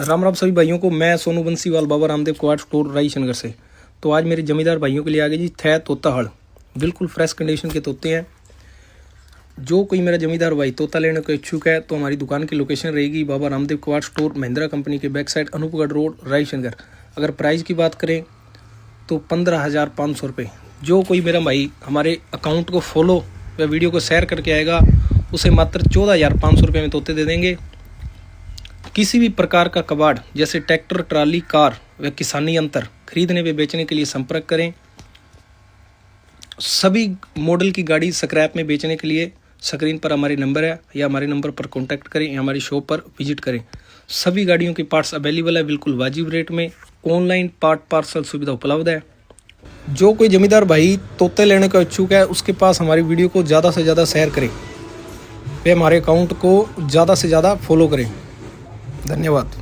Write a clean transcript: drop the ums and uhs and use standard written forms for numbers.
राम राम सभी भाइयों को। मैं सोनू बंसीवाल बाबा रामदेव क्वाड स्टोर रायशनगर से। तो आज मेरे जमींदार भाइयों के लिए आगे जी थे तोता हड़, बिल्कुल फ्रेश कंडीशन के तोते हैं। जो कोई मेरा जमींदार भाई तोता लेने को इच्छुक है तो हमारी दुकान की लोकेशन रहेगी Baba Ramdev quad store, Mahindra company के back side, Anupgarh road, Raisinghnagar. अगर प्राइस की बात करें तो 15,500 रुपये। जो कोई मेरा भाई हमारे अकाउंट को फॉलो व वीडियो को शेयर करके आएगा उसे मात्र 14,500 रुपये में तोते दे देंगे। किसी भी प्रकार का कबाड़ जैसे ट्रैक्टर, ट्राली, कार व किसानी यंत्र खरीदने व बेचने के लिए संपर्क करें। सभी मॉडल की गाड़ी स्क्रैप में बेचने के लिए स्क्रीन पर हमारे नंबर है, या हमारे नंबर पर कांटेक्ट करें या हमारी शॉप पर विजिट करें। सभी गाड़ियों के पार्ट्स अवेलेबल है, बिल्कुल वाजिब रेट में। ऑनलाइन पार्ट पार्सल सुविधा उपलब्ध है। जो कोई जमींदार भाई तोते लेने का इच्छुक है उसके पास हमारी वीडियो को ज़्यादा से ज़्यादा शेयर करें, वे हमारे अकाउंट को ज़्यादा से ज़्यादा फॉलो करें। धन्यवाद।